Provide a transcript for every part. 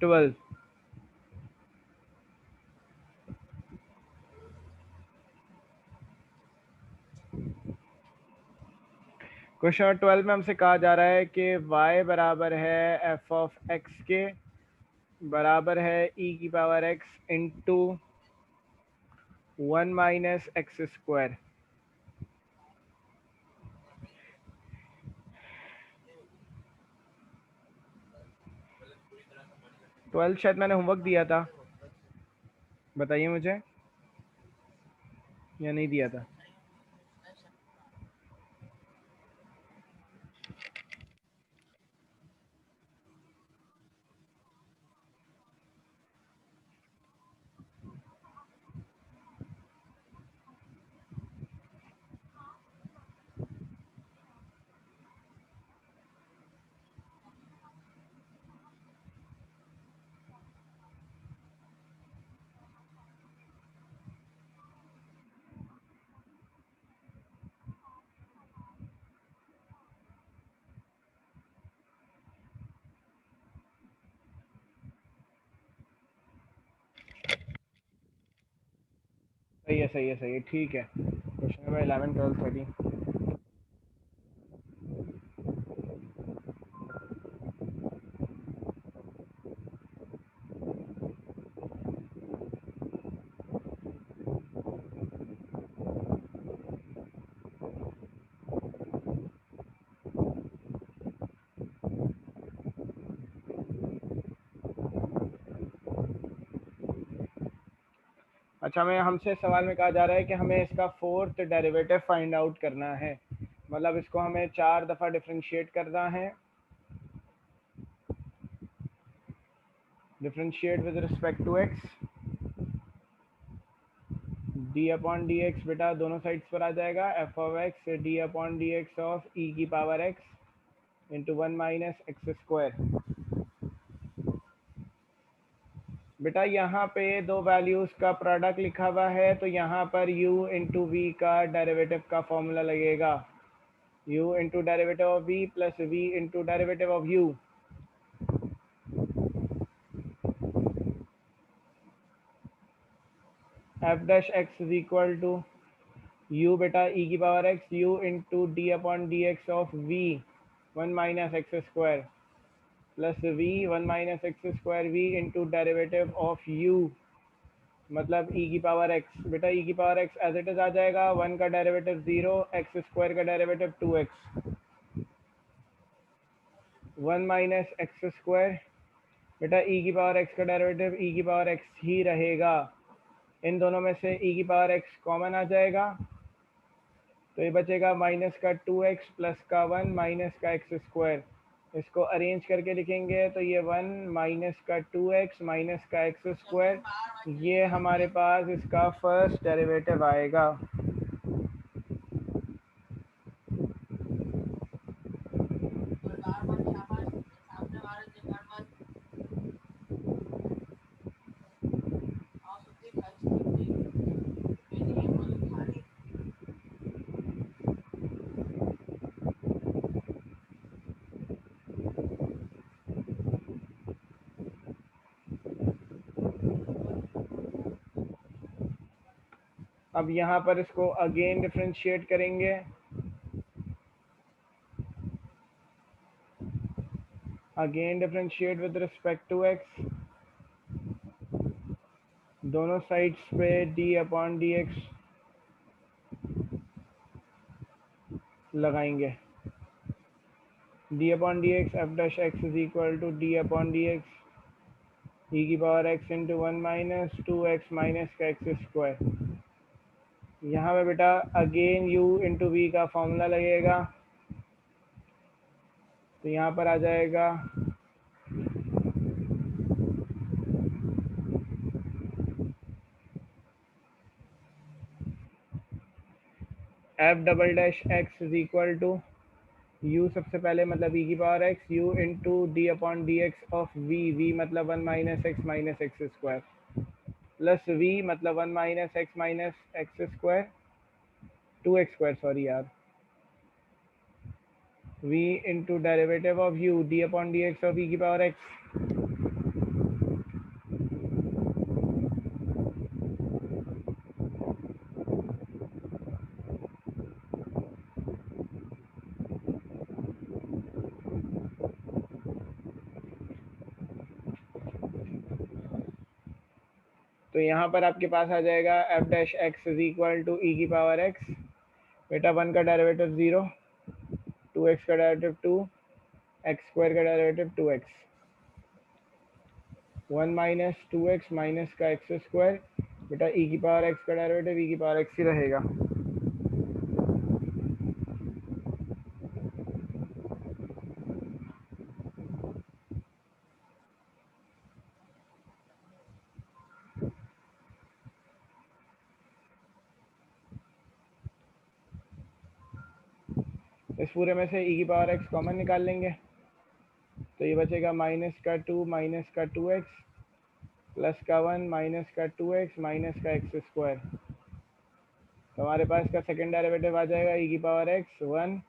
12। Question number 12 में हमसे कहा जा रहा है कि y बराबर है एफ ऑफ एक्स के बराबर है ई की power x into 1 minus x square. Twelfth शायद मैंने होमवर्क दिया था, बताइए मुझे, या नहीं दिया था? सही है, सही है, सही है, ठीक है। Question number 11, 12, 13। अच्छा, हमें हमसे सवाल में कहा जा रहा है कि हमें इसका फोर्थ डेरिवेटिव फाइंड आउट करना है, मतलब इसको हमें 4 दफ़ा डिफ्रेंशिएट करना है। Differentiate with respect to x, d upon D x बेटा दोनों साइड्स पर आ जाएगा, f of x d upon D x of e की power x into 1 minus x square. बेटा यहाँ पे दो वैल्यूज का प्रोडक्ट लिखा हुआ है, तो यहाँ पर u इंटू वी का डेरिवेटिव का फॉर्मूला लगेगा, u into derivative of v plus v into derivative of u। F dash x is equal to u बेटा e की power x u into D upon D x of v 1 minus x square plus v 1 minus x square v into derivative of u, मतलब e की power x। बेटा e की power x as it is आ जाएगा, 1 का derivative 0, x square का derivative 2x, 1 minus x square. बेटा e की power x का डेरिवेटिव e की पावर x ही रहेगा, इन दोनों में से e की पावर x कॉमन आ जाएगा, तो ये बचेगा माइनस का 2x प्लस का 1 माइनस का एक्स स्क्वायर। इसको अरेंज करके लिखेंगे तो ये 1 माइनस का 2x माइनस का एक्स स्क्वायर, ये हमारे पास इसका फर्स्ट डेरिवेटिव आएगा। अब यहाँ पर इसको अगेन डिफ्रेंशिएट करेंगे, again differentiate with respect to x, दोनों साइड्स पे डी अपॉन डी एक्स लगाएंगे, d upon D x f dash x is equal to d upon D x e की power x into 1 minus 2x minus का x square. यहाँ पे बेटा again u into we का formula लगेगा, तो यहाँ पर आ जाएगा f double dash x is equal to u सबसे पहले मतलब e की power x u into D upon D x of v मतलब 1 minus x square plus v मतलब 1 minus x square 2x square, sorry यार, v into derivative of u d upon D x of e की power x तो यहाँ पर आपके पास आ जाएगा f dash x is equal to e की पावर एक्स, बेटा 1 का डेरिवेटिव 0, 2x का डेरिवेटिव 2, एक्स स्क्वायर का derivative 2x, 1 minus 2x minus का एक्स स्क्वायर, बेटा ई की पावर एक्स का डेरिवेटिव ई की पावर एक्स ही रहेगा। इस पूरे में से ई की पावर एक्स कॉमन निकाल लेंगे, तो ये बचेगा माइनस का 2 माइनस का 2x प्लस का 1 माइनस का 2x माइनस का एक्स स्क्वायर। तो हमारे पास का सेकेंड डेरिवेटिव आ जाएगा ई की पावर एक्स 1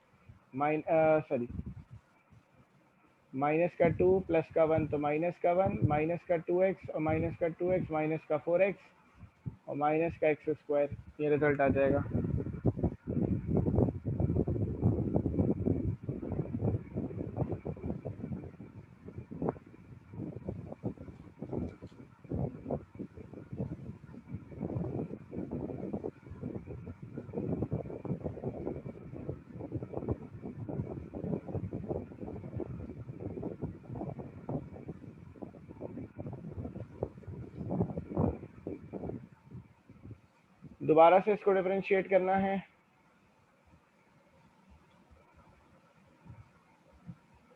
माइनस का 2 प्लस का 1 तो माइनस का 1 माइनस का 2x और माइनस का 2x माइनस का 4x और माइनस का एक्स स्क्वायर, ये रिजल्ट आ जाएगा। दोबारा से इसको डिफरेंशिएट करना है।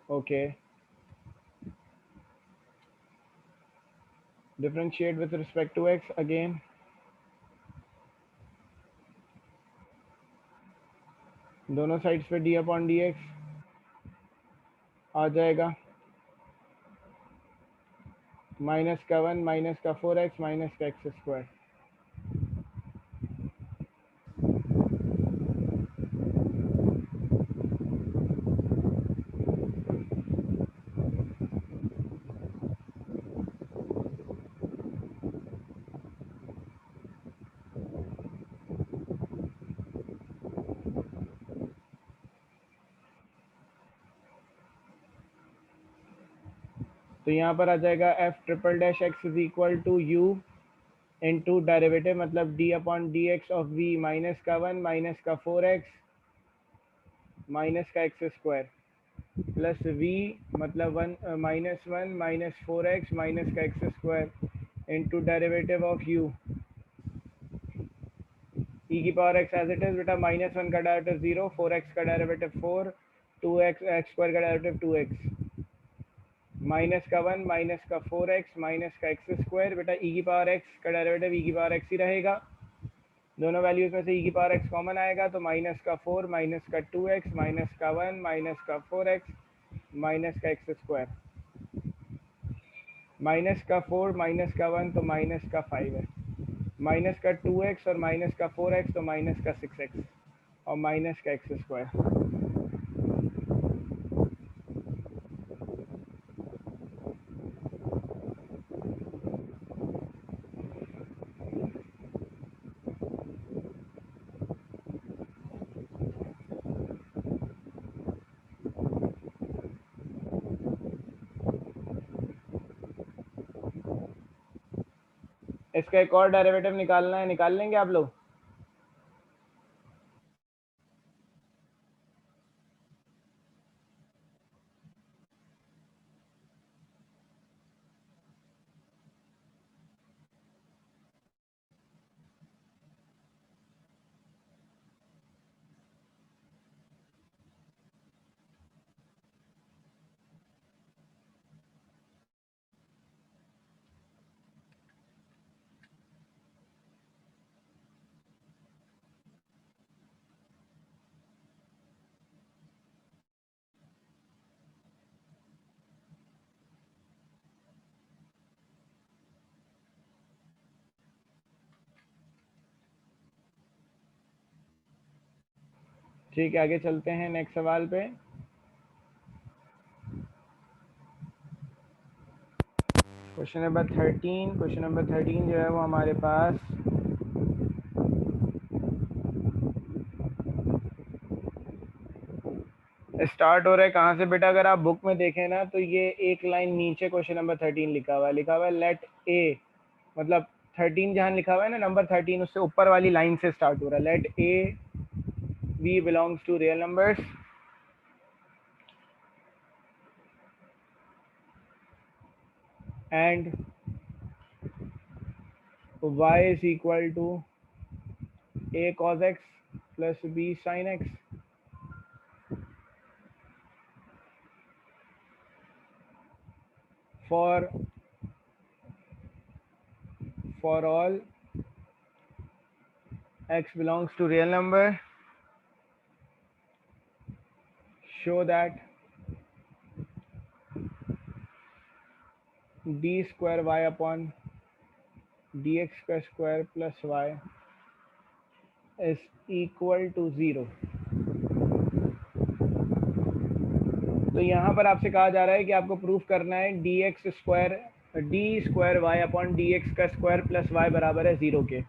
Okay, differentiate with respect to X again. दोनों साइड्स पे डी अपॉन डी एक्स आ जाएगा, माइनस का 1 माइनस का 4x माइनस का एक्स स्क्वायर। तो यहाँ पर आ जाएगा f triple dash x is equal to u into derivative मतलब d upon D x of v minus का 1 माइनस का 4x माइनस का एक्स स्क्वायर प्लस वी मतलब 1 माइनस 4x माइनस का x square into derivative of u e की power x as it is, बेटा -1 का derivative 0, 4x का derivative 4, 2x x square का डेरिवेटिव 2x, माइनस का 1 माइनस का 4x माइनस का एक्स स्क्वायर, बेटा ई की पावर एक्स का डेरिवेटिव ई की पावर एक्स ही रहेगा। दोनों वैल्यूज में से ई की पावर एक्स कॉमन आएगा, तो माइनस का 4 माइनस का 2x माइनस का 1 माइनस का 4x माइनस का एक्स स्क्वायर, माइनस का 4 माइनस का 1 तो माइनस का 5 है, माइनस का 2x और माइनस का 4x तो माइनस का 6x और माइनस का एक्स स्क्वायर। इसका एक और डेरिवेटिव निकालना है, निकाल लेंगे आप लोग। ठीक है, आगे चलते हैं नेक्स्ट सवाल पे। क्वेश्चन नंबर 13 जो है वो हमारे पास स्टार्ट हो रहा है कहाँ से बेटा? अगर आप बुक में देखें ना तो ये एक लाइन नीचे क्वेश्चन नंबर 13 लिखा हुआ है लेट ए मतलब 13 जहाँ लिखा हुआ है ना, नंबर 13, उससे ऊपर वाली लाइन से स्टार्ट हो रहा है। Let A B belongs to real numbers and y is equal to a cos x plus b sin x for all x belongs to real number, show that d square y upon dx का square plus y is equal to 0। तो यहाँ पर आपसे कहा जा रहा है कि आपको प्रूफ करना है D square Y upon D x का स्क्वायर प्लस वाई बराबर है 0 के।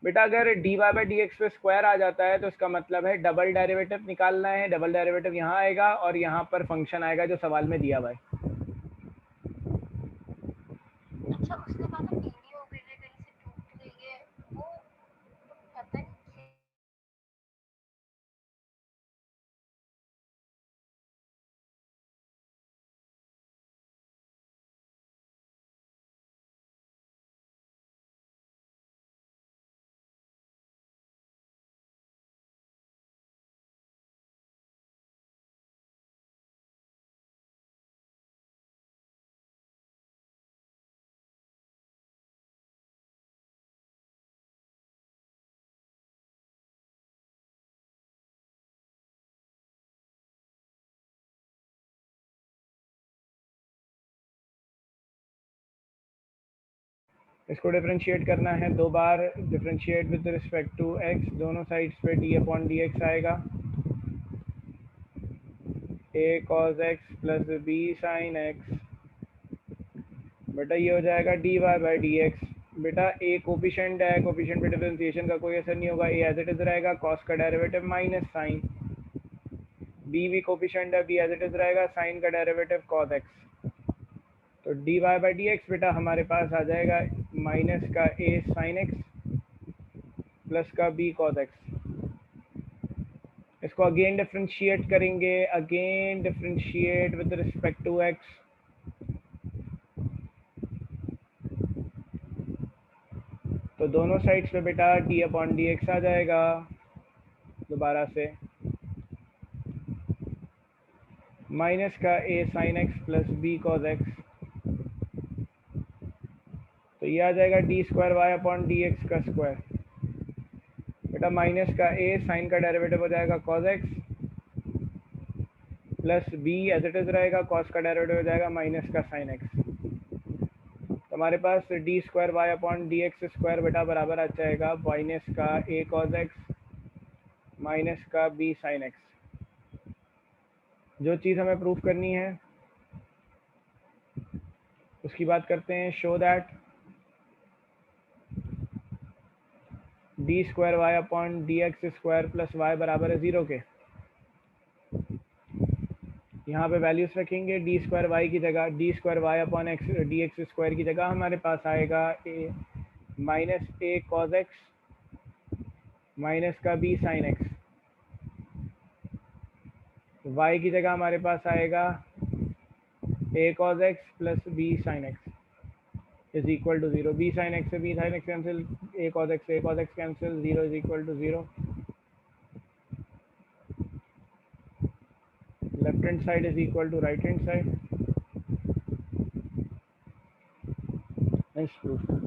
बेटा अगर D Y by D X पे स्क्वायर आ जाता है तो इसका मतलब है डबल डेरिवेटिव निकालना है। डबल डेरिवेटिव यहाँ आएगा और यहाँ पर फंक्शन आएगा जो सवाल में दिया हुआ है। अच्छा, उसके बाद हम वीडियो वगैरह कहीं से टूट गई है, वो पता नहीं। इसको डिफरेंशिएट करना है 2 बार। Differentiate with respect to x, दोनों साइड्स पे डी अपॉन डी एक्स आएगा। A cos x plus b sine x, बेटा ये हो जाएगा d Y by D x. बेटा ए कोफिशिएंट है, कोफिशिएंट पे डिफरेंशिएशन का कोई असर नहीं होगा, ए एज इट इज रहेगा, कॉस का डेरिवेटिव माइनस साइन। बी भी कोफिशिएंट है, बी एज इट इज रहेगा, साइन का डेरिवेटिव कॉस एक्स। तो D Y by D x बेटा हमारे पास आ जाएगा माइनस का ए साइन एक्स प्लस का बी कॉस एक्स। इसको अगेन डिफरेंशिएट करेंगे, again differentiate with respect to x. तो दोनों साइड्स पे बेटा डी अपॉन डी एक्स आ जाएगा। दोबारा से माइनस का a sine x plus b cos x, तो ये आ जाएगा D square Y upon D x का स्क्वायर। बेटा माइनस का ए साइन का डेरिवेटिव हो जाएगा cos x plus b as it is रहेगा, कॉस का डेरिवेटिव हो जाएगा माइनस का साइन एक्स। तो हमारे पास d square Y upon D x square बेटा बराबर आ जाएगा माइनस का ए कॉस एक्स माइनस का बी साइन एक्स। जो चीज़ हमें प्रूफ करनी है उसकी बात करते हैं। Show that D square Y upon D x square plus Y बराबर है 0 के। यहाँ पे वैल्यूज रखेंगे, डी स्क्वायर वाई की जगह d square Y upon x d x square की जगह हमारे पास आएगा a minus a cos x minus का बी साइन एक्स। वाई की जगह हमारे पास आएगा a cos x plus b sine x is equal to 0। B sine x से b sine x cancel, a cos x cancel, 0 is equal to 0। Left hand side is equal to right hand side. Next proof.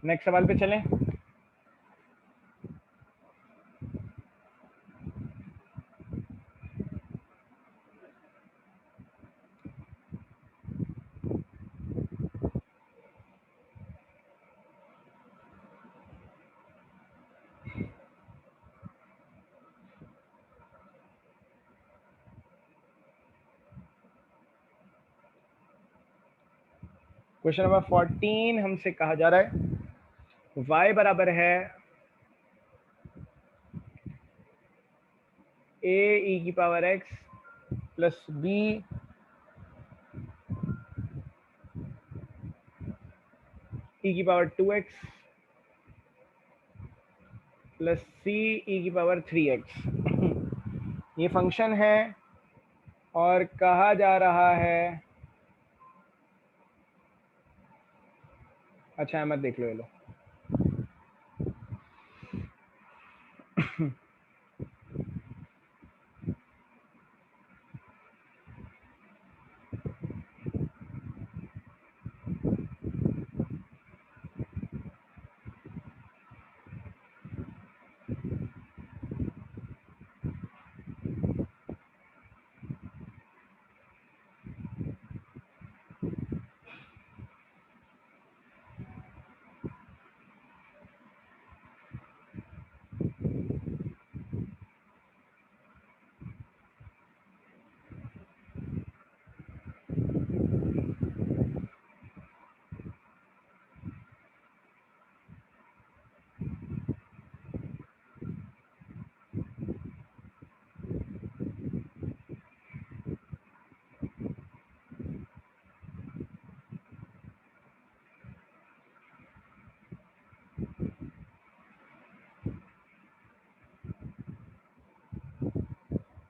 Next सवाल पे चलें। Question number 14 हमसे कहा जा रहा है y बराबर है a e की power x plus b e की power 2x plus c e की पावर 3x ये फंक्शन है और कहा जा रहा है, अच्छा अहमद देख लो ये लो,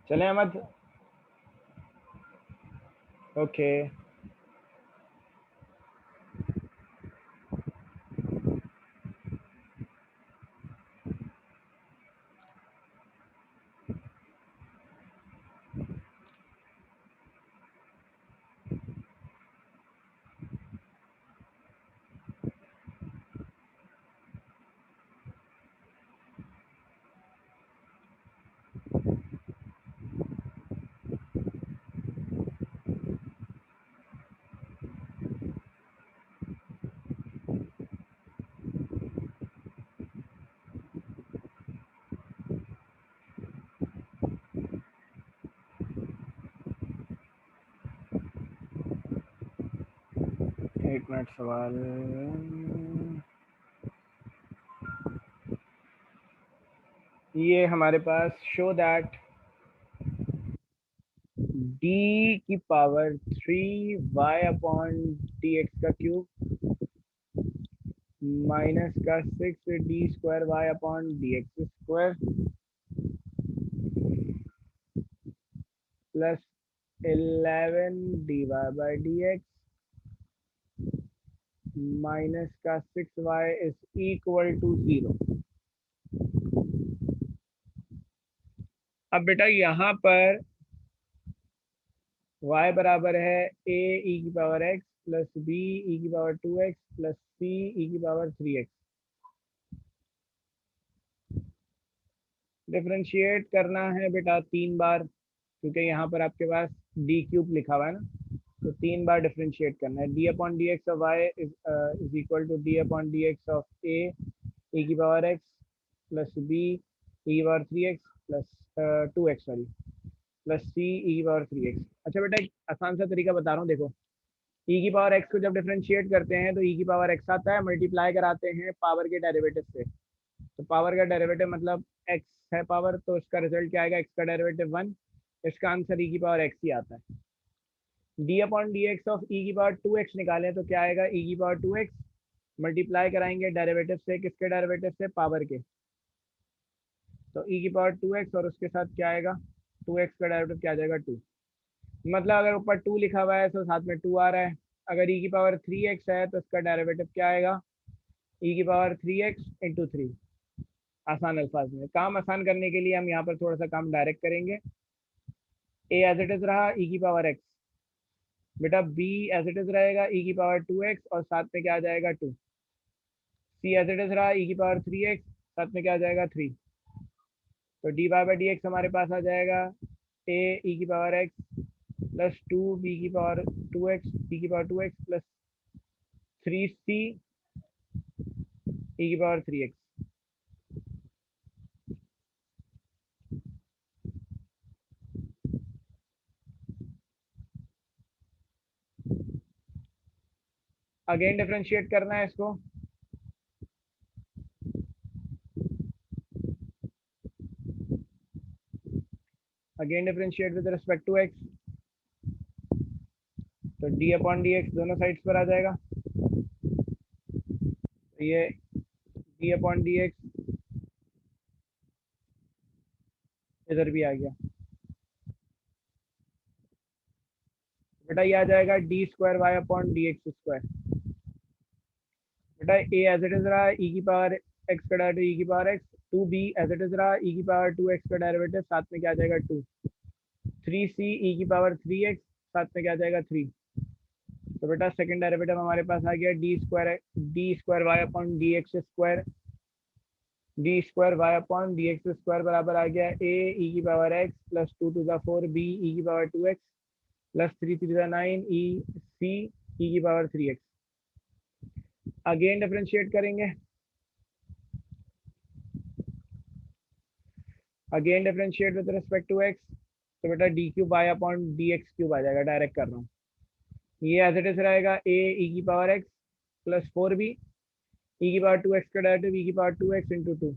चले अहमद, ओके। एक मिनट, सवाल ये हमारे पास शो दैट d की power 3 y upon D x का क्यूब माइनस का 6d² y upon D x square plus 11 dy/dx minus का 6y इज इक्वल टू 0। अब बेटा यहाँ पर y बराबर है a e की power x plus b e की power 2x plus c e की पावर 3x। डिफरेंशिएट करना है बेटा 3 बार, क्योंकि यहाँ पर आपके पास d क्यूब लिखा हुआ है ना, तो 3 बार डिफरेंशिएट करना है। d upon D x of Y is equal to d upon D x of a e की power x plus b e की power 3x plus 2x sorry plus c e की पावर 3x। अच्छा बेटा एक आसान सा तरीका बता रहा हूँ, देखो e की पावर x को जब डिफरेंशिएट करते हैं तो e की पावर x आता है, मल्टीप्लाई कराते हैं पावर के डेरिवेटिव से, तो पावर का डेरिवेटिव मतलब x है पावर, तो इसका रिजल्ट क्या आएगा, x का डेरिवेटिव 1, इसका आंसर e की पावर x ही आता है। d upon D x of e की पावर 2x निकालें तो क्या आएगा, e की पावर 2x मल्टीप्लाई कराएंगे डेरिवेटिव से, किसके डेरिवेटिव से, पावर के, तो e की पावर 2x और उसके साथ क्या आएगा, 2x का डेरिवेटिव क्या आ जाएगा 2। मतलब अगर ऊपर 2 लिखा हुआ है तो साथ में 2 आ रहा है। अगर e की पावर 3x है तो इसका डेरिवेटिव क्या आएगा, e की पावर 3x इंटू 3। आसान अल्फाज में काम आसान करने के लिए हम यहाँ पर थोड़ा सा काम डायरेक्ट करेंगे। a एज इट इज रहा e की पावर x, बेटा b एज इट इज रहेगा e की पावर 2x और साथ में क्या आ जाएगा 2। c एज इट इज रहा e की पावर 3x, साथ में क्या आ जाएगा 3। तो dy/dx हमारे पास आ जाएगा a e की पावर x प्लस 2b की पावर 2x b की power 2x plus 3c e की पावर 3x। अगेन डिफरेंशिएट करना है इसको। Again differentiate with respect to x, तो डी अपॉन डी एक्स दोनों साइड्स पर आ जाएगा। तो ये डी अपॉन डी एक्स इधर भी आ गया। बेटा ये आ जाएगा D square Y upon D x square. बेटा ए एज इट इज रहा, ई की पावर एक्स का डेरिवेटिव ई की power x, two B as it is रहा, ई की पावर टू एक्स का डेरिवेटिव, साथ में क्या आ जाएगा टू, थ्री सी ई की पावर थ्री एक्स, साथ में क्या आ जाएगा थ्री। तो बेटा सेकंड डेरिवेटिव हमारे पास आ गया d square Y upon D x square, d square Y upon D x square बराबर आ गया ए ई की power x plus two two the four b e की power two x plus three three the nine c e ई की power three x. Again differentiate करेंगे, again differentiate with respect to x, तो बेटा d cube y upon D x cube आ जाएगा, direct कर रहा हूँ। ये एज इट इज रहेगा ए ई की power x plus four b e की पावर टू एक्स का डेरिवेटिव ई की power two x into two,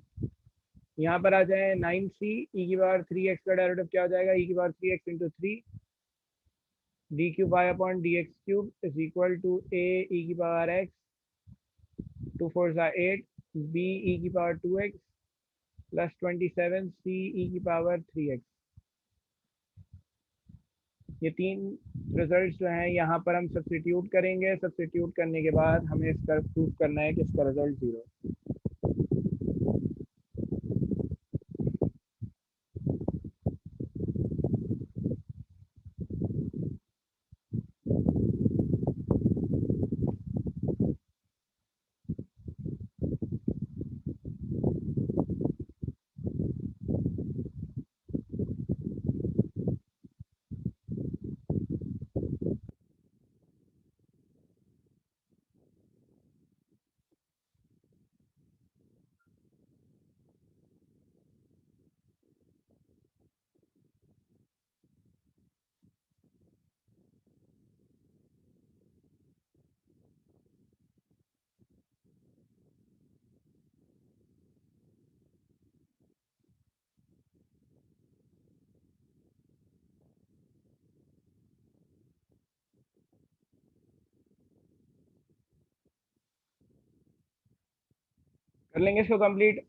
यहाँ पर आ जाए नाइन सी ई की पावर थ्री एक्स का डेरिवेटिव क्या हो जाएगा ई की power three x into three, d cube y upon D x cube is equal to a e की पावर एक्स टू फोर ज़ा एट बी ई की power two x plus twenty seven सी ई की power three x. ये तीन result जो हैं यहाँ पर हम सब्स्टिट्यूट करेंगे। सब्स्टिट्यूट करने के बाद हमें इसका प्रूव करना है कि इसका रिजल्ट जीरो। कर लेंगे इसको कंप्लीट।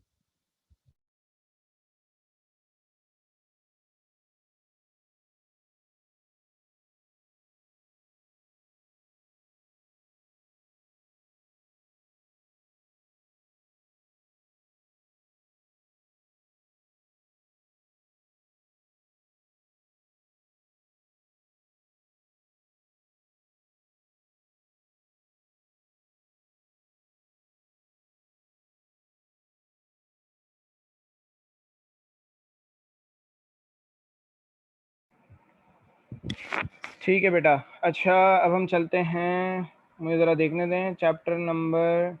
ठीक है बेटा। अच्छा अब हम चलते हैं, मुझे ज़रा देखने दें चैप्टर नंबर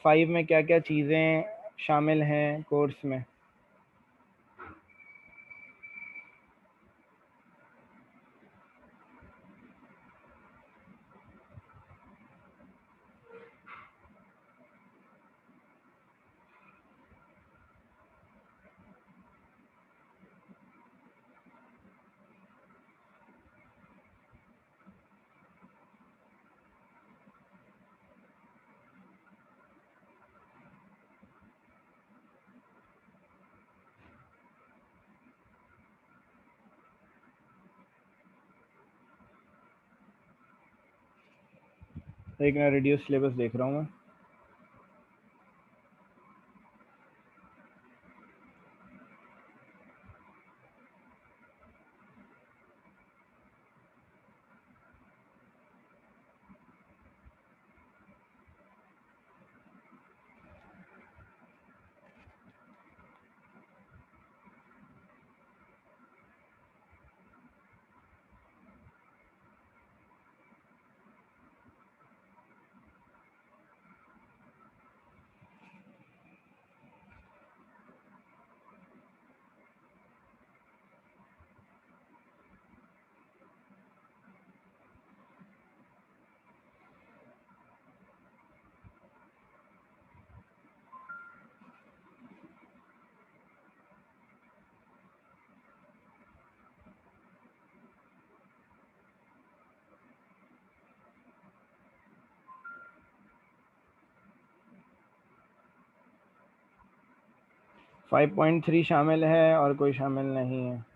5 में क्या क्या चीज़ें शामिल हैं कोर्स में। एक ना रिड्यूस सिलेबस देख रहा हूँ मैं। 5.3 शामिल है और कोई शामिल नहीं है।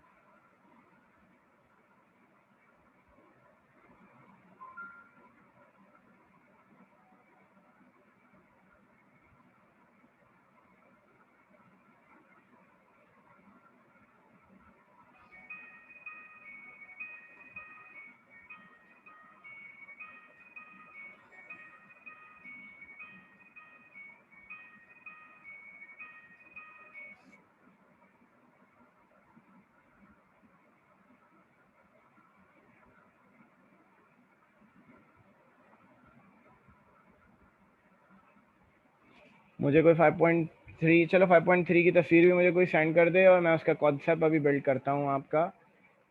मुझे कोई 5.3, चलो 5.3 की तस्वीर भी मुझे कोई सेंड कर दे और मैं उसका कॉन्सेप्ट अभी बिल्ड करता हूँ आपका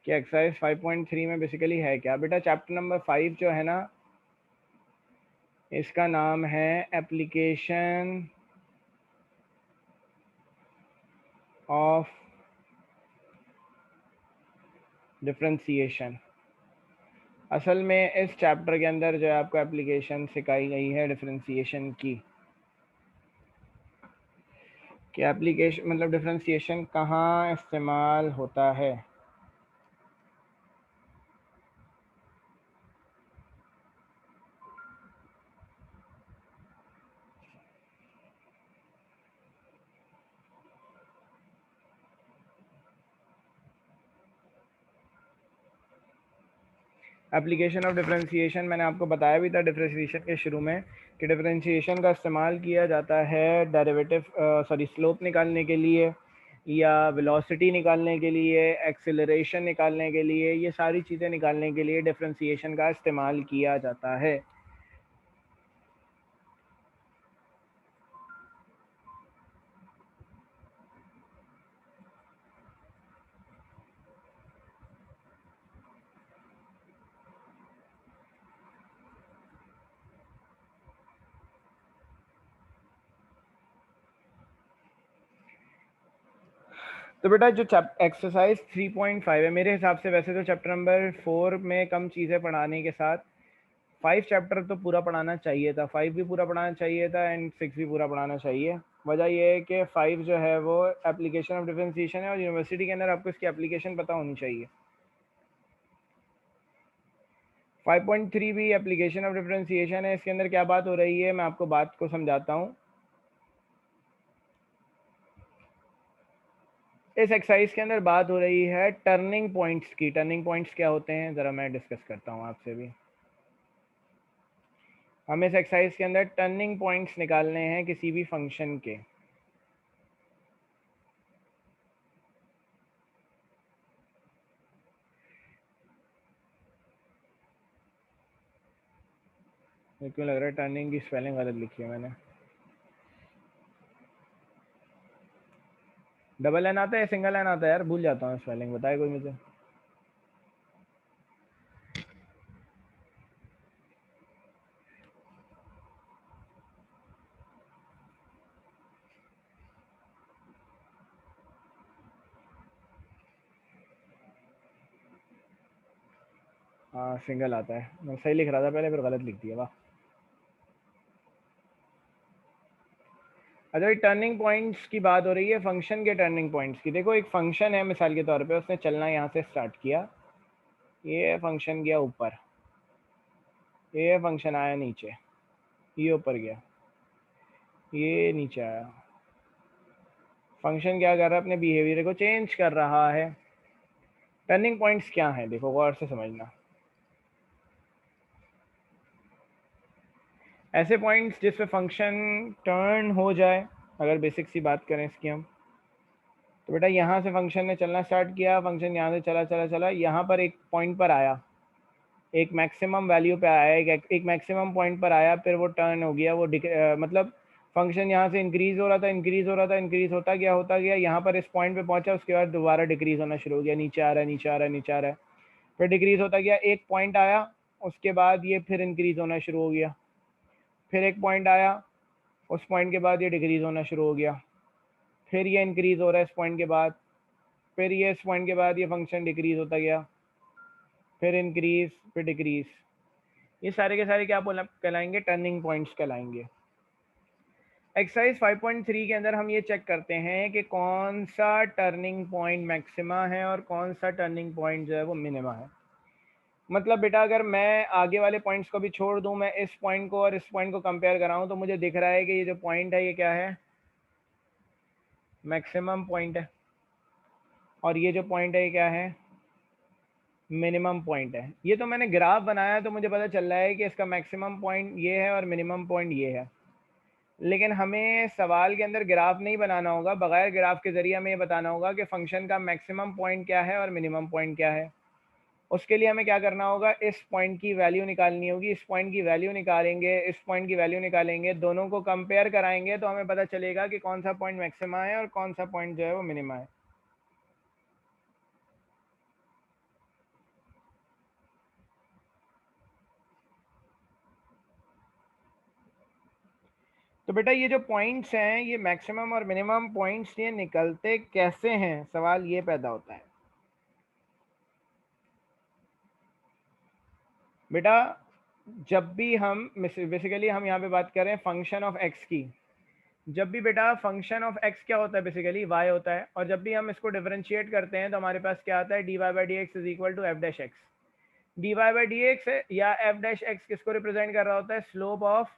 कि एक्सरसाइज 5.3 में बेसिकली है क्या। बेटा चैप्टर नंबर 5 जो है ना, इसका नाम है एप्लीकेशन ऑफ डिफरेंशिएशन। असल में इस चैप्टर के अंदर जो है आपको एप्लीकेशन सिखाई गई है डिफरेंशिएशन की, कि एप्लीकेशन मतलब डिफरेंशिएशन कहाँ इस्तेमाल होता है। एप्लीकेशन ऑफ डिफरेंशिएशन मैंने आपको बताया भी था डिफरेंशिएशन के शुरू में कि डिफरेंशिएशन का इस्तेमाल किया जाता है डेरिवेटिव स्लोप निकालने के लिए, या वेलोसिटी निकालने के लिए, एक्सेलरेशन निकालने के लिए, ये सारी चीज़ें निकालने के लिए डिफरेंशिएशन का इस्तेमाल किया जाता है। तो बेटा जो एक्सरसाइज 3.5 है, मेरे हिसाब से वैसे तो चैप्टर नंबर 4 में कम चीज़ें पढ़ाने के साथ 5 चैप्टर तो पूरा पढ़ाना चाहिए था, 5 भी पूरा पढ़ाना चाहिए था एंड 6 भी पूरा पढ़ाना चाहिए। वजह यह है कि 5 जो है वो एप्लीकेशन ऑफ डिफरेंशिएशन है और यूनिवर्सिटी के अंदर आपको इसकी एप्लीकेशन पता होनी चाहिए। 5.3 भी एप्लीकेशन ऑफ डिफरेंशिएशन है। इसके अंदर क्या बात हो रही है मैं आपको बात को समझाता हूँ। इस एक्सरसाइज के अंदर बात हो रही है टर्निंग पॉइंट्स की। टर्निंग पॉइंट्स क्या होते हैं ज़रा मैं डिस्कस करता हूँ आपसे भी। हमें इस एक्सरसाइज के अंदर टर्निंग पॉइंट्स निकालने हैं किसी भी फंक्शन के। मुझे क्यों लग रहा है टर्निंग की स्पेलिंग गलत लिखी है मैंने। डबल एन आता है या सिंगल एन आता है यार, भूल जाता हूँ स्पेलिंग, बताए कोई मुझे। हाँ सिंगल आता है, मैं सही लिख रहा था पहले फिर गलत लिख दिया। वाह। अच्छा ये टर्निंग पॉइंट्स की बात हो रही है, फंक्शन के टर्निंग पॉइंट्स की। देखो एक फंक्शन है मिसाल के तौर पे, उसने चलना यहाँ से स्टार्ट किया, ये फंक्शन गया ऊपर, ये फंक्शन आया नीचे, ये ऊपर गया, ये नीचे आया। फंक्शन क्या कर रहा है, अपने बिहेवियर को चेंज कर रहा है। टर्निंग पॉइंट्स क्या है देखो गौर से समझना। ऐसे पॉइंट्स जिस पे फंक्शन टर्न हो जाए। अगर बेसिक सी बात करें इसकी हम, तो बेटा यहाँ से फंक्शन ने चलना स्टार्ट किया, फंक्शन यहाँ से चला चला चला, यहाँ पर एक पॉइंट पर आया, एक मैक्सिमम वैल्यू पे आया, एक मैक्सिमम पॉइंट पर आया, फिर वो टर्न हो गया, वो मतलब फंक्शन यहाँ से इंक्रीज हो रहा था, इंक्रीज हो रहा था, इंक्रीज होता गया, यहाँ पर इस पॉइंट पे पहुंचा, उसके बाद दोबारा डिक्रीज होना शुरू हो गया, नीचे आ रहा है, नीचे आ रहा है, नीचे आ रहा है, फिर डिक्रीज होता गया, एक पॉइंट आया, उसके बाद ये फिर इंक्रीज होना शुरू हो गया, फिर एक पॉइंट आया, उस पॉइंट के बाद ये डिक्रीज होना शुरू हो गया, फिर ये इंक्रीज हो रहा है इस पॉइंट के बाद, फिर ये इस पॉइंट के बाद ये फंक्शन डिक्रीज होता गया, फिर इंक्रीज, फिर डिक्रीज। ये सारे के सारे क्या बोला कहलाएंगे, टर्निंग पॉइंट्स कहलाएंगे। एक्सरसाइज 5.3 के अंदर हम ये चेक करते हैं कि कौन सा टर्निंग पॉइंट मैक्सिमा है और कौन सा टर्निंग पॉइंट जो है वो मिनिमा है। मतलब बेटा अगर मैं आगे वाले पॉइंट्स को भी छोड़ दूं, मैं इस पॉइंट को और इस पॉइंट को कंपेयर कराऊं, तो मुझे दिख रहा है कि ये जो पॉइंट है ये क्या है, मैक्सिमम पॉइंट है, और ये जो पॉइंट है ये क्या है, मिनिमम पॉइंट है। ये तो मैंने ग्राफ बनाया तो मुझे पता चल रहा है कि इसका मैक्सिमम पॉइंट ये है और मिनिमम पॉइंट ये है, लेकिन हमें सवाल के अंदर ग्राफ नहीं बनाना होगा, बगैर ग्राफ के ज़रिए हमें ये बताना होगा कि फंक्शन का मैक्सिमम पॉइंट क्या है और मिनिमम पॉइंट क्या है। उसके लिए हमें क्या करना होगा, इस पॉइंट की वैल्यू निकालनी होगी, इस पॉइंट की वैल्यू निकालेंगे, इस पॉइंट की वैल्यू निकालेंगे, दोनों को कंपेयर कराएंगे तो हमें पता चलेगा कि कौन सा पॉइंट मैक्सिमा है और कौन सा पॉइंट जो है वो मिनिमा है। तो बेटा ये जो पॉइंट्स हैं, ये मैक्सिमम और मिनिमम पॉइंट्स, ये निकलते कैसे हैं, सवाल ये पैदा होता है। बेटा जब भी हम बेसिकली हम यहाँ पे बात कर रहे हैं फंक्शन ऑफ एक्स की, जब भी बेटा फंक्शन ऑफ एक्स क्या होता है, बेसिकली वाई होता है, और जब भी हम इसको डिफरेंशिएट करते हैं तो हमारे पास क्या आता है, D Y by D X is equal to F dash X. D Y by D X या एफ डैश एक्स किसको रिप्रेजेंट कर रहा होता है, स्लोप ऑफ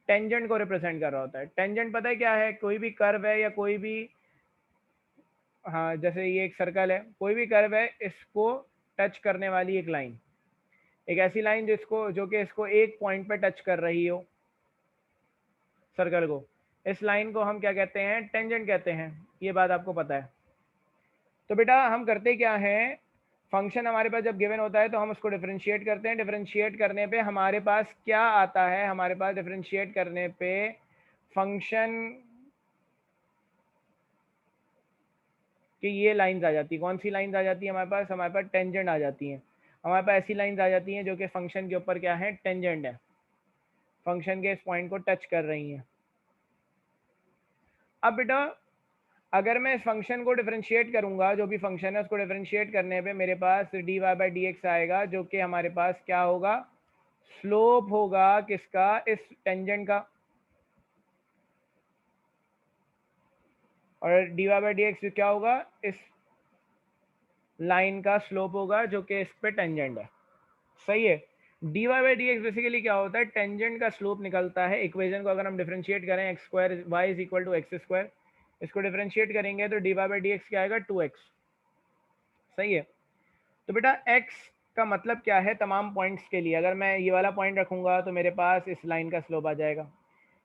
टेंजेंट को रिप्रेजेंट कर रहा होता है। टेंजेंट पता है क्या है, कोई भी कर्व है या कोई भी, हाँ जैसे ये एक सर्कल है, कोई भी कर्व है, इसको टच करने वाली एक लाइन, एक ऐसी लाइन जिसको जो कि इसको एक पॉइंट पे टच कर रही हो सर्कल को, इस लाइन को हम क्या कहते हैं, टेंजेंट कहते हैं। ये बात आपको पता है। तो बेटा हम करते क्या हैं, फंक्शन हमारे पास जब गिवन होता है तो हम उसको डिफरेंशिएट करते हैं, डिफरेंशिएट करने पे हमारे पास क्या आता है, हमारे पास डिफरेंशिएट करने पे फंक्शन कि ये लाइंस आ जाती है। कौन सी लाइंस आ जाती है हमारे पास टेंजेंट आ जाती हैं। हमारे पास ऐसी लाइंस आ जाती हैं जो कि फंक्शन के ऊपर क्या है, टेंजेंट है, फंक्शन के इस पॉइंट को टच कर रही हैं। अब बेटा अगर मैं इस फंक्शन को डिफरेंशिएट करूंगा, जो भी फंक्शन है उसको डिफरेंशिएट करने पे मेरे पास d Y by D x आएगा, जो कि हमारे पास क्या होगा, स्लोप होगा किसका, इस टेंजेंट का, और D Y by D x क्या होगा, इस लाइन का स्लोप होगा जो कि इस पे टेंजेंट है। सही है। D Y by D X basically क्या होता है, टेंजेंट का स्लोप निकलता है। इक्वेशन को अगर हम डिफरेंशिएट करें, X square Y is equal to X square, इसको डिफरेंशिएट करेंगे तो D Y by D x क्या आएगा, 2x। सही है। तो बेटा x का मतलब क्या है, तमाम पॉइंट्स के लिए अगर मैं ये वाला पॉइंट रखूंगा तो मेरे पास इस लाइन का स्लोप आ जाएगा,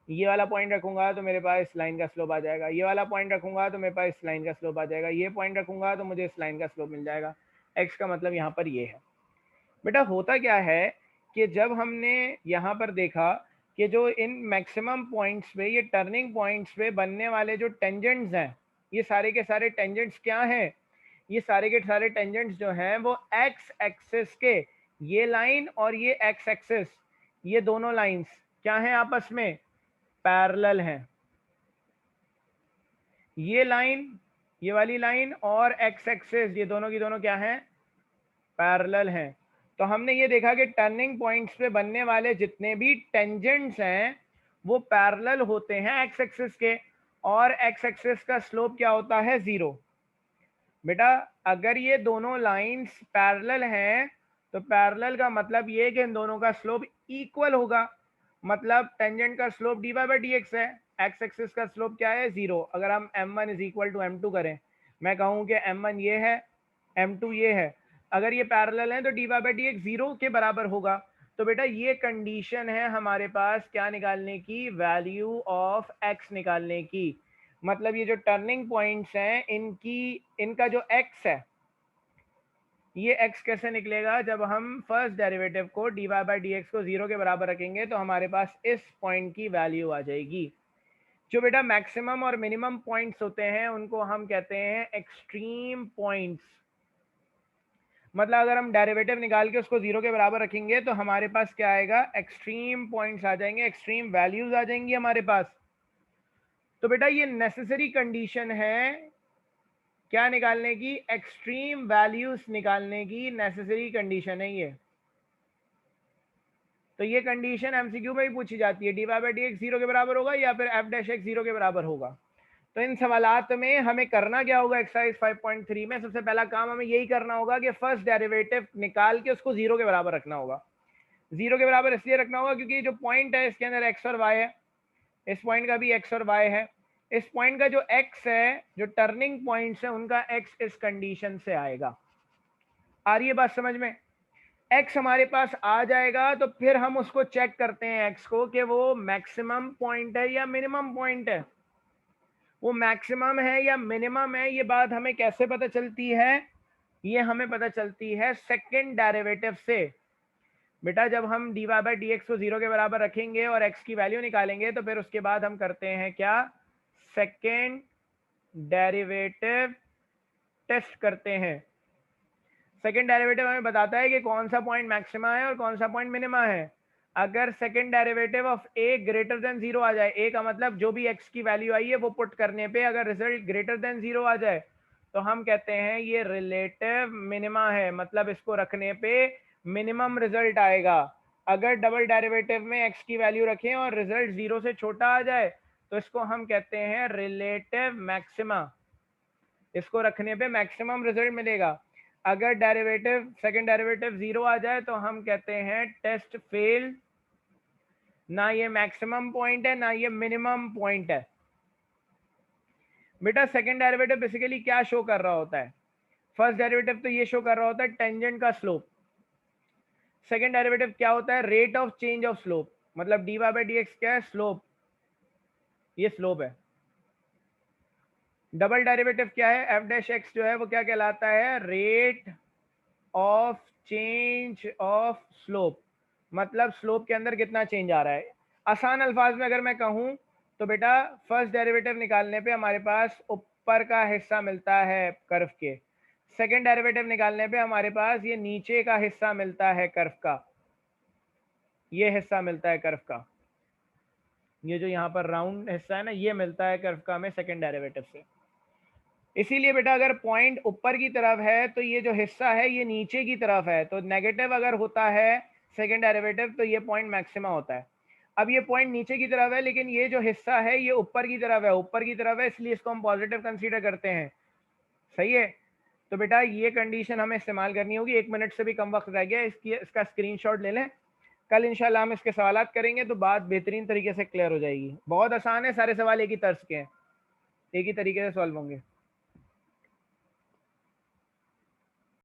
ये वाला पॉइंट रखूंगा तो मेरे पास इस लाइन का स्लोप आ जाएगा, ये वाला पॉइंट रखूंगा तो मेरे पास इस लाइन का स्लोप आ जाएगा, ये पॉइंट रखूंगा तो मुझे इस लाइन का स्लोप मिल जाएगा। x का मतलब यहाँ पर ये है। बेटा होता क्या है कि जब हमने यहाँ पर देखा कि जो इन मैक्सिमम पॉइंट्स पे, ये टर्निंग पॉइंट्स पे बनने वाले जो टेंजेंट्स हैं, ये सारे के सारे टेंजेंट्स क्या हैं, ये सारे के सारे टेंजेंट्स जो हैं वो एक्स एक्सिस के, ये लाइन और ये एक्स एक्सिस, ये दोनों लाइंस क्या हैं, आपस में पैरेलल हैं। ये लाइन, ये वाली लाइन और एक्स एक्सिस, ये दोनों की दोनों क्या हैं, पैरेलल हैं। तो हमने ये देखा कि टर्निंग पॉइंट्स पे बनने वाले जितने भी टेंजेंट्स हैं वो पैरेलल होते हैं एक्स एक्सिस के, और एक्स एक्सिस का स्लोप क्या होता है, 0। बेटा अगर ये दोनों लाइंस पैरेलल हैं तो पैरेलल का मतलब ये कि इन दोनों का स्लोप इक्वल होगा, मतलब टेंजेंट का slope D Y by D X है, एक्स एक्सिस का स्लोप क्या है, 0। अगर हम m1 is equal to m2 करें, मैं कहूँ कि m1 ये है, m2 ये है, अगर ये पैरेलल है तो D Y by D X 0 के बराबर होगा। तो बेटा ये कंडीशन है हमारे पास क्या निकालने की, वैल्यू ऑफ x निकालने की। मतलब ये जो टर्निंग पॉइंट्स हैं इनकी, इनका जो x है, ये x कैसे निकलेगा, जब हम फर्स्ट डेरिवेटिव को D Y by D X को 0 के बराबर रखेंगे तो हमारे पास इस पॉइंट की वैल्यू आ जाएगी। जो बेटा मैक्सिमम और मिनिमम पॉइंट्स होते हैं उनको हम कहते हैं एक्सट्रीम पॉइंट्स। मतलब अगर हम डेरिवेटिव निकाल के उसको 0 के बराबर रखेंगे तो हमारे पास क्या आएगा, एक्सट्रीम पॉइंट्स आ जाएंगे, एक्सट्रीम वैल्यूज आ जाएंगी हमारे पास। तो बेटा ये नेसेसरी कंडीशन है क्या निकालने की, एक्सट्रीम वैल्यूज निकालने की नेसेसरी कंडीशन है ये। तो ये कंडीशन एमसीक्यू में भी पूछी जाती है, D Y by D X 0 के बराबर होगा या फिर एफ डैश एक्स 0 के बराबर होगा। तो इन सवालात में हमें करना क्या होगा एक्सरसाइज 5.3 में, सबसे पहला काम हमें यही करना होगा कि फर्स्ट डेरिवेटिव निकाल के उसको 0 के बराबर रखना होगा। 0 के बराबर इसलिए रखना होगा क्योंकि जो पॉइंट है इसके अंदर एक्स और वाई है, इस पॉइंट का भी एक्स और वाई है, इस पॉइंट का जो एक्स है, जो टर्निंग पॉइंट्स है उनका एक्स इस कंडीशन से आएगा। आ रही है बात समझ में? एक्स हमारे पास आ जाएगा तो फिर हम उसको चेक करते हैं एक्स को कि वो मैक्सिमम पॉइंट है या मिनिमम पॉइंट है। वो मैक्सिमम है या मिनिमम है, ये बात हमें कैसे पता चलती है? ये हमें पता चलती है सेकंड डेरिवेटिव से। बेटा जब हम D Y by D X को 0 के बराबर रखेंगे और एक्स की वैल्यू निकालेंगे तो फिर उसके बाद हम करते हैं क्या? सेकंड डेरिवेटिव टेस्ट करते हैं। सेकंड डेरिवेटिव हमें बताता है कि कौन सा पॉइंट मैक्सिमा है और कौन सा पॉइंट मिनिमा है। अगर second derivative of A greater than 0 आ जाए, ए का मतलब जो भी एक्स की वैल्यू आई है वो पुट करने पे अगर रिजल्ट ग्रेटर देन 0 आ जाए तो हम कहते हैं ये रिलेटिव मिनिमा है, मतलब इसको रखने पे मिनिमम रिजल्ट आएगा। अगर डबल डेरिवेटिव में एक्स की वैल्यू रखें और रिजल्ट 0 से छोटा आ जाए तो इसको हम कहते हैं रिलेटिव मैक्सिमा, इसको रखने पे मैक्सिमम रिजल्ट मिलेगा। अगर डेरिवेटिव सेकंड डेरिवेटिव 0 आ जाए तो हम कहते हैं टेस्ट फेल, ना ये मैक्सिमम पॉइंट है ना ये मिनिमम पॉइंट है। बेटा सेकंड डेरिवेटिव बेसिकली क्या शो कर रहा होता है? फर्स्ट डेरिवेटिव तो ये शो कर रहा होता है टेंजेंट का स्लोप। सेकंड डेरिवेटिव क्या होता है? Rate of change of slope, मतलब d Y by D x क्या है? स्लोप, ये स्लोप है। डबल डेरिवेटिव क्या है? एफ डैश एक्स जो है वो क्या कहलाता है? Rate of change of slope, मतलब स्लोप के अंदर कितना चेंज आ रहा है। आसान अल्फाज में अगर मैं कहूं तो बेटा फर्स्ट डेरिवेटिव निकालने पे हमारे पास ऊपर का हिस्सा मिलता है कर्व के, सेकंड डेरिवेटिव निकालने पे हमारे पास ये नीचे का हिस्सा मिलता है कर्व का, ये हिस्सा मिलता है कर्व का, ये जो यहाँ पर राउंड हिस्सा है ना ये मिलता है कर्व का हमें सेकंड डेरिवेटिव से। इसीलिए बेटा अगर पॉइंट ऊपर की तरफ है तो ये जो हिस्सा है ये नीचे की तरफ है, तो नेगेटिव अगर होता है सेकंड डेरिवेटिव तो ये पॉइंट मैक्सिमा होता है। अब ये पॉइंट नीचे की तरफ है लेकिन ये जो हिस्सा है ये ऊपर की तरफ है, ऊपर की तरफ है इसलिए इसको हम पॉजिटिव कंसीडर करते हैं। सही है? तो बेटा ये कंडीशन हमें इस्तेमाल करनी होगी। 1 मिनट से भी कम वक्त रह गया, इसका स्क्रीनशॉट ले लें। कल इंशाल्लाह हम इसके सवालात करेंगे तो बात बेहतरीन तरीके से क्लियर हो जाएगी। बहुत आसान है, सारे सवाल एक ही तर्ज के हैं, एक ही तरीके से सॉल्व होंगे।